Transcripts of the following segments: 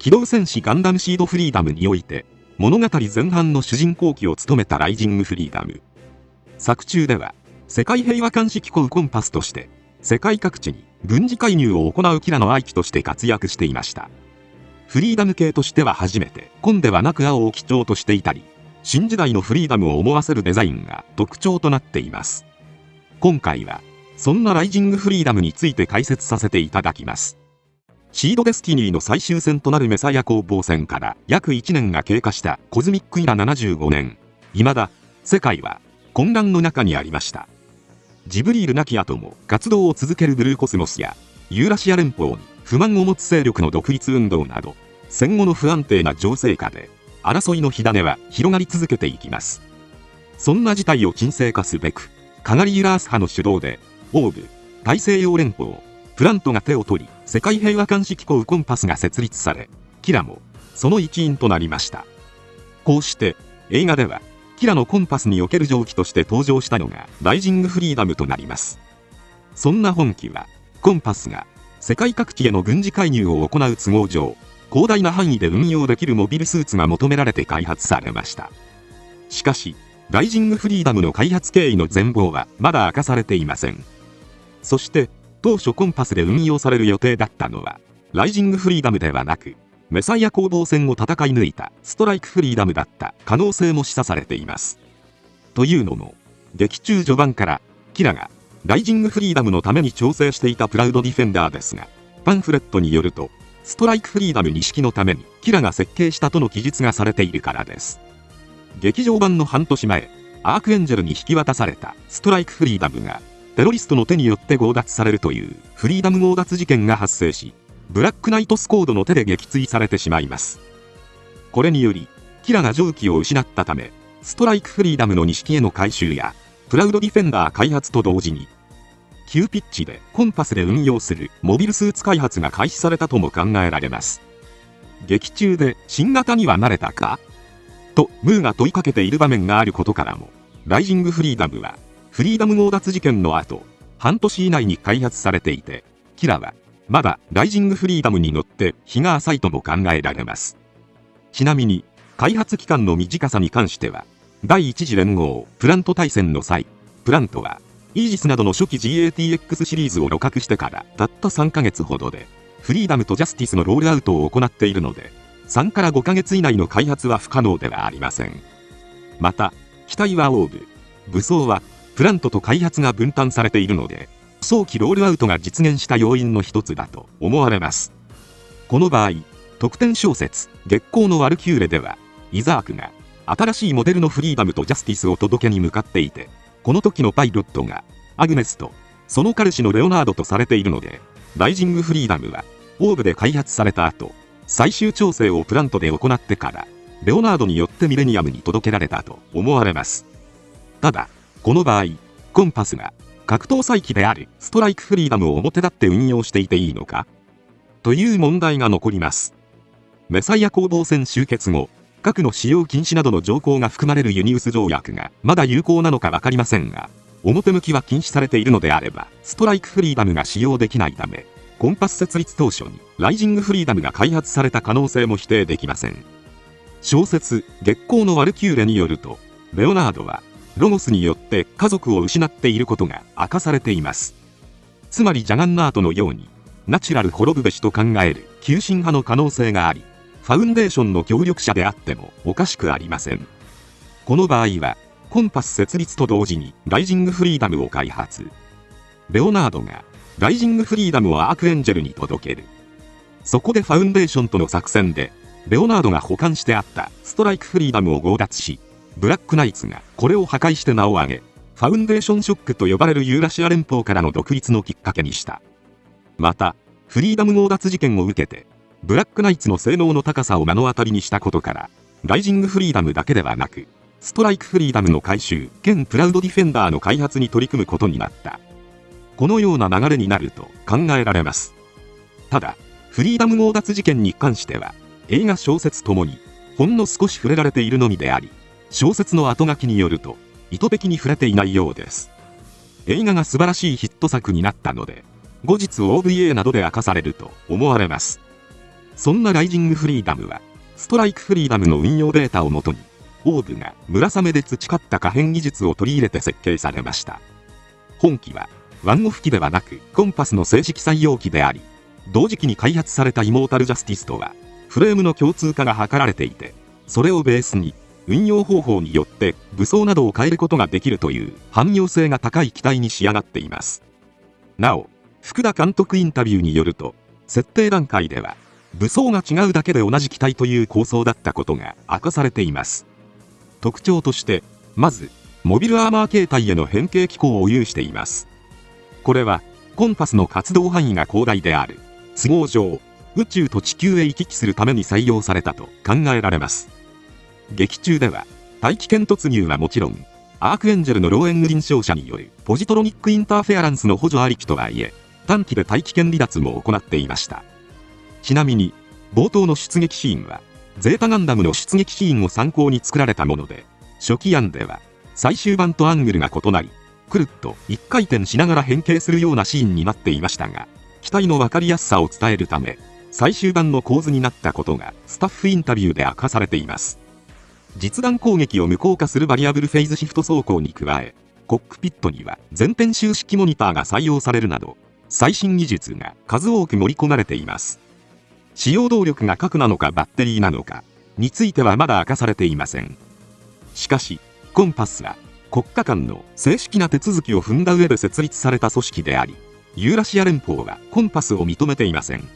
機動戦士ガンダムシードフリーダムにおいて、物語前半の主人公機を務めたライジングフリーダム。作中では、世界平和監視機構コンパスとして、世界各地に軍事介入を行うキラの愛機として活躍していました。フリーダム系としては初めて、紺ではなく青を基調としていたり、新時代のフリーダムを思わせるデザインが特徴となっています。今回は、そんなライジングフリーダムについて解説させていただきます。シードデスティニーの最終戦となるメサイア攻防戦から約1年が経過したコズミックイラ75年。未だ、世界は混乱の中にありました。ジブリール亡き後も活動を続けるブルーコスモスや、ユーラシア連邦に不満を持つ勢力の独立運動など、戦後の不安定な情勢下で、争いの火種は広がり続けていきます。そんな事態を沈静化すべく、カガリ・ユラース派の主導で、オーブ、大西洋連邦、プラントが手を取り、世界平和監視機構コンパスが設立され、キラもその一員となりました。こうして映画ではキラのコンパスにおける蒸気として登場したのがライジングフリーダムとなります。そんな本機はコンパスが世界各地への軍事介入を行う都合上、広大な範囲で運用できるモビルスーツが求められて開発されました。しかしライジングフリーダムの開発経緯の全貌はまだ明かされていません。そして当初コンパスで運用される予定だったのはライジングフリーダムではなく、メサイア攻防戦を戦い抜いたストライクフリーダムだった可能性も示唆されています。というのも、劇中序盤からキラがライジングフリーダムのために調整していたプラウドディフェンダーですが、パンフレットによるとストライクフリーダム2式のためにキラが設計したとの記述がされているからです。劇場版の半年前、アークエンジェルに引き渡されたストライクフリーダムがテロリストの手によって強奪されるというフリーダム強奪事件が発生し、ブラックナイトスコードの手で撃墜されてしまいます。これによりキラが蒸気を失ったため、ストライクフリーダムの2式への回収やプラウドディフェンダー開発と同時に、急ピッチでコンパスで運用するモビルスーツ開発が開始されたとも考えられます。劇中で新型には慣れたかとムーが問いかけている場面があることからも、ライジングフリーダムはフリーダム強奪事件の後、半年以内に開発されていて、キラはまだライジングフリーダムに乗って日が浅いとも考えられます。ちなみに、開発期間の短さに関しては、第一次連合プラント大戦の際、プラントはイージスなどの初期 GATX シリーズを露獲してからたった3ヶ月ほどで、フリーダムとジャスティスのロールアウトを行っているので、3から5ヶ月以内の開発は不可能ではありません。また、機体はオーブ、武装はプラントと開発が分担されているので、早期ロールアウトが実現した要因の一つだと思われます。この場合、特典小説月光のワルキューレでは、イザークが新しいモデルのフリーダムとジャスティスを届けに向かっていて、この時のパイロットがアグネスとその彼氏のレオナードとされているので、ライジングフリーダムはオーブで開発された後、最終調整をプラントで行ってから、レオナードによってミレニアムに届けられたと思われます。ただ、この場合、コンパスが格闘再起であるストライクフリーダムを表立って運用していていいのかという問題が残ります。メサイア攻防戦終結後、核の使用禁止などの条項が含まれるユニウス条約がまだ有効なのか分かりませんが、表向きは禁止されているのであれば、ストライクフリーダムが使用できないため、コンパス設立当初にライジングフリーダムが開発された可能性も否定できません。小説月光のワルキューレによると、レオナードはロゴスによって家族を失っていることが明かされています。つまりジャガンナートのようにナチュラル滅ぶべしと考える急進派の可能性があり、ファウンデーションの協力者であってもおかしくありません。この場合はコンパス設立と同時にライジングフリーダムを開発。レオナードがライジングフリーダムをアークエンジェルに届ける。そこでファウンデーションとの作戦でレオナードが保管してあったストライクフリーダムを強奪し、ブラックナイツがこれを破壊して名を上げ、ファウンデーションショックと呼ばれるユーラシア連邦からの独立のきっかけにした。また、フリーダム強奪事件を受けて、ブラックナイツの性能の高さを目の当たりにしたことから、ライジングフリーダムだけではなく、ストライクフリーダムの回収兼プラウドディフェンダーの開発に取り組むことになった。このような流れになると考えられます。ただ、フリーダム強奪事件に関しては、映画小説ともに、ほんの少し触れられているのみであり、小説の後書きによると意図的に触れていないようです。映画が素晴らしいヒット作になったので、後日 OVA などで明かされると思われます。そんなライジングフリーダムは、ストライクフリーダムの運用データをもとに、オーブが村雨で培った可変技術を取り入れて設計されました。本機は、ワンオフ機ではなくコンパスの正式採用機であり、同時期に開発されたイモータルジャスティスとは、フレームの共通化が図られていて、それをベースに、運用方法によって武装などを変えることができるという汎用性が高い機体に仕上がっています。なお、福田監督インタビューによると、設定段階では、武装が違うだけで同じ機体という構想だったことが明かされています。特徴として、まず、モビルアーマー形態への変形機構を有しています。これは、コンパスの活動範囲が広大である、都合上、宇宙と地球へ行き来するために採用されたと考えられます。劇中では、大気圏突入はもちろん、アークエンジェルのローエングリン照射によるポジトロニックインターフェアランスの補助ありきとはいえ、短期で大気圏離脱も行っていました。ちなみに、冒頭の出撃シーンは、ゼータガンダムの出撃シーンを参考に作られたもので、初期案では、最終版とアングルが異なり、くるっと一回転しながら変形するようなシーンになっていましたが、機体の分かりやすさを伝えるため、最終版の構図になったことがスタッフインタビューで明かされています。実弾攻撃を無効化するバリアブルフェイズシフト走行に加え、コックピットには全編集式モニターが採用されるなど、最新技術が数多く盛り込まれています。使用動力が核なのかバッテリーなのかについてはまだ明かされていません。しかし、コンパスは国家間の正式な手続きを踏んだ上で設立された組織であり、ユーラシア連邦はコンパスを認めていません。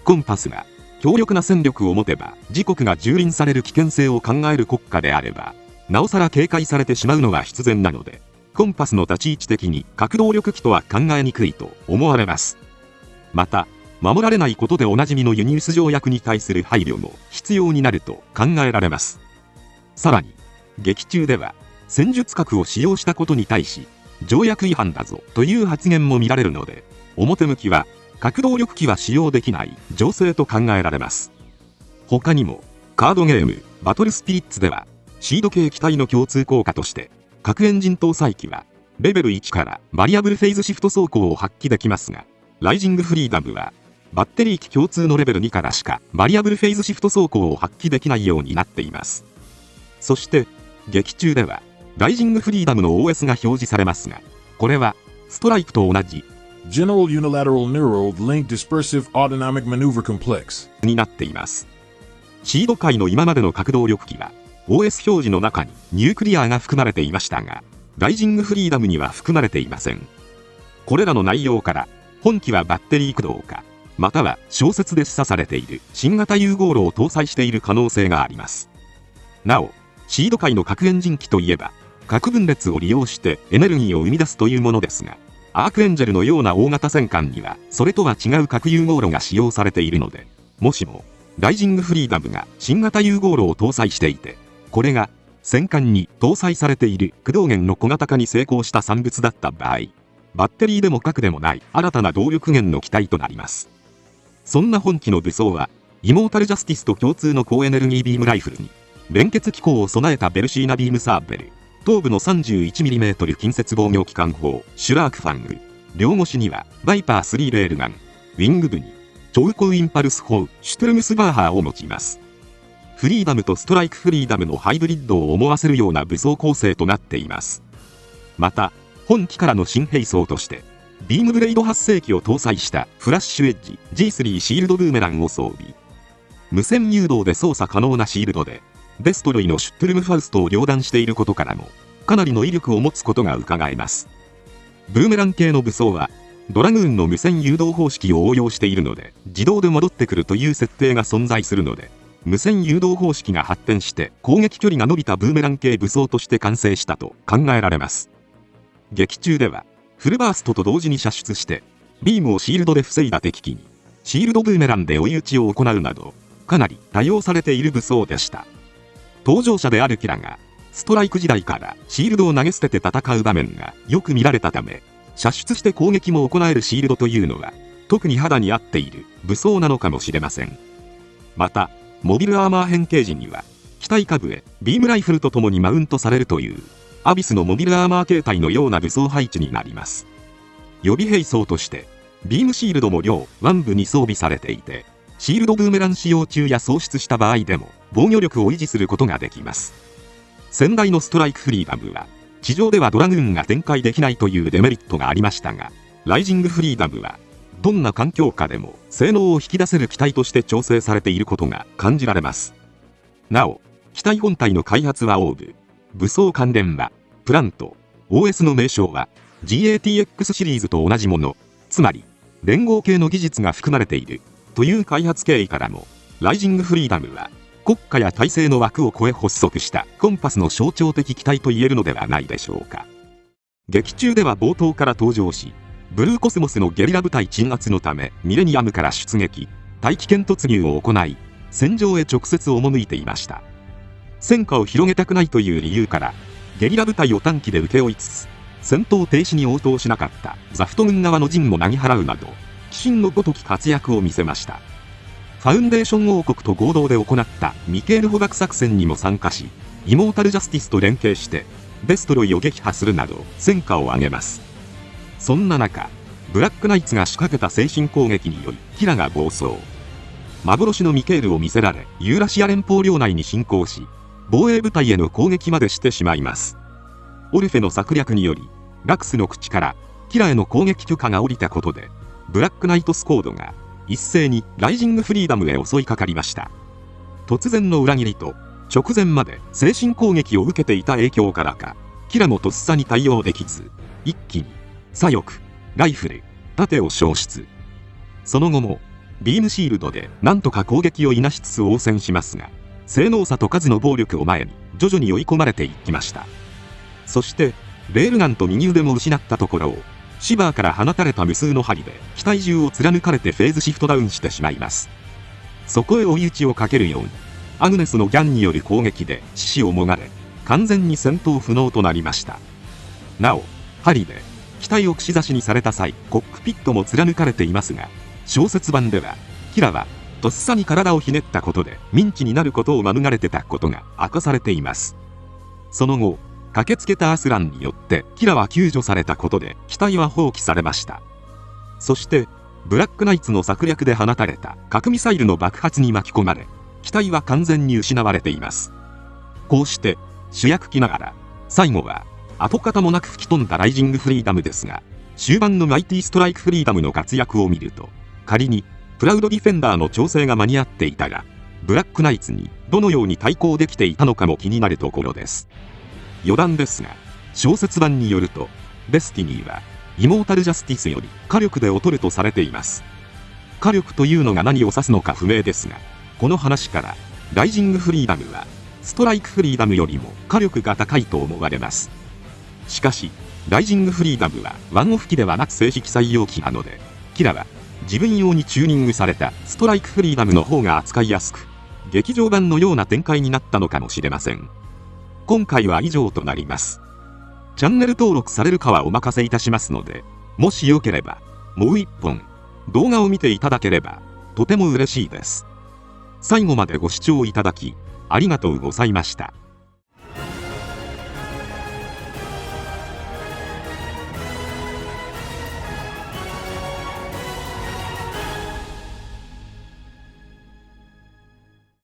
コンパスが強力な戦力を持てば自国が蹂躙される危険性を考える国家であれば、なおさら警戒されてしまうのが必然なので、コンパスの立ち位置的に核動力機とは考えにくいと思われます。また、守られないことでおなじみのユニウス条約に対する配慮も必要になると考えられます。さらに、劇中では戦術核を使用したことに対し、条約違反だぞという発言も見られるので、表向きは核動力機は使用できない情勢と考えられます。他にも、カードゲームバトルスピリッツでは、シード系機体の共通効果として、核エンジン搭載機はレベル1からバリアブルフェイズシフト走行を発揮できますが、ライジングフリーダムはバッテリー機共通のレベル2からしかバリアブルフェイズシフト走行を発揮できないようになっています。そして、劇中では、ライジングフリーダムの OS が表示されますが、これはストライクと同じ General Unilateral Neural Link Dispersive Autonomic Maneuver Complex になっています。シード界の今までの核動力機は OS 表示の中にニュークリアが含まれていましたが、ライジングフリーダムには含まれていません。これらの内容から、本機はバッテリー駆動か、または小説で示唆されている新型融合炉を搭載している可能性があります。なお、シード界の核エンジン機といえば、核分裂を利用してエネルギーを生み出すというものですが、アークエンジェルのような大型戦艦にはそれとは違う核融合炉が使用されているので、もしもライジングフリーダムが新型融合炉を搭載していて、これが戦艦に搭載されている駆動源の小型化に成功した産物だった場合、バッテリーでも核でもない新たな動力源の機体となります。そんな本機の武装は、イモータルジャスティスと共通の高エネルギービームライフルに連結機構を備えたベルシーナビームサーベル、頭部の 31mm 近接防御機関砲シュラークファング、両腰にはバイパー3レールガン、ウィング部に超高インパルス砲シュトゥルムスバーハーを持ちます。フリーダムとストライクフリーダムのハイブリッドを思わせるような武装構成となっています。また、本機からの新兵装として、ビームブレイド発生機を搭載したフラッシュエッジ G3 シールドブーメランを装備。無線誘導で操作可能なシールドで、デストロイのシュットゥルムファウストを両断していることからも、かなりの威力を持つことが伺えます。ブーメラン系の武装は、ドラグーンの無線誘導方式を応用しているので、自動で戻ってくるという設定が存在するので、無線誘導方式が発展して攻撃距離が伸びたブーメラン系武装として完成したと考えられます。劇中では、フルバーストと同時に射出して、ビームをシールドで防いだ敵機に、シールドブーメランで追い打ちを行うなど、かなり多用されている武装でした。登場者であるキラが、ストライク時代からシールドを投げ捨てて戦う場面がよく見られたため、射出して攻撃も行えるシールドというのは、特に肌に合っている武装なのかもしれません。また、モビルアーマー変形時には、機体下部へビームライフルとともにマウントされるという、アビスのモビルアーマー形態のような武装配置になります。予備兵装として、ビームシールドも両腕部に装備されていて、シールドブーメラン使用中や喪失した場合でも防御力を維持することができます。先代のストライクフリーダムは地上ではドラグーンが展開できないというデメリットがありましたが、ライジングフリーダムはどんな環境下でも性能を引き出せる機体として調整されていることが感じられます。なお、機体本体の開発はオーブ、武装関連はプラント、OS の名称は GATX シリーズと同じもの、つまり連合系の技術が含まれているという開発経緯からも、ライジングフリーダムは国家や体制の枠を超え発足したコンパスの象徴的機体と言えるのではないでしょうか。劇中では冒頭から登場し、ブルーコスモスのゲリラ部隊鎮圧のためミレニアムから出撃、大気圏突入を行い、戦場へ直接赴いていました。戦火を広げたくないという理由から、ゲリラ部隊を短期で請け負いつつ、戦闘停止に応答しなかったザフト軍側の陣もなぎ払うなど、鬼神のごとき活躍を見せました。ファウンデーション王国と合同で行ったミケール捕獲作戦にも参加し、イモータルジャスティスと連携してデストロイを撃破するなど戦果を上げます。そんな中、ブラックナイツが仕掛けた精神攻撃によりキラが暴走。幻のミケールを見せられ、ユーラシア連邦領内に侵攻し、防衛部隊への攻撃までしてしまいます。オルフェの策略により、ラクスの口からキラへの攻撃許可が下りたことで、ブラックナイトスコードが一斉にライジングフリーダムへ襲いかかりました。突然の裏切りと直前まで精神攻撃を受けていた影響からか、キラもとっさに対応できず、一気に左翼、ライフル、盾を消失。その後もビームシールドでなんとか攻撃をいなしつつ応戦しますが、性能差と数の暴力を前に徐々に追い込まれていきました。そしてレールガンと右腕も失ったところを、シバーから放たれた無数の針で機体中を貫かれてフェーズシフトダウンしてしまいます。そこへ追い打ちをかけるように、アグネスのギャンによる攻撃で死死をもがれ、完全に戦闘不能となりました。なお、針で機体を串刺しにされた際、コックピットも貫かれていますが、小説版ではキラはとっさに体をひねったことでミンチになることを免れてたことが明かされています。その後、駆けつけたアスランによってキラは救助されたことで機体は放棄されました。そしてブラックナイツの策略で放たれた核ミサイルの爆発に巻き込まれ、機体は完全に失われています。こうして主役機ながら最後は跡形もなく吹き飛んだライジングフリーダムですが、終盤のマイティストライクフリーダムの活躍を見ると、仮にプラウドディフェンダーの調整が間に合っていたら、ブラックナイツにどのように対抗できていたのかも気になるところです。余談ですが、小説版によるとデスティニーはイモータルジャスティスより火力で劣るとされています。火力というのが何を指すのか不明ですが、この話からライジングフリーダムはストライクフリーダムよりも火力が高いと思われます。しかしライジングフリーダムはワンオフ機ではなく正式採用機なので、キラは自分用にチューニングされたストライクフリーダムの方が扱いやすく、劇場版のような展開になったのかもしれません。今回は以上となります。チャンネル登録されるかはお任せいたしますので、もしよければもう一本動画を見ていただければとても嬉しいです。最後までご視聴いただきありがとうございました。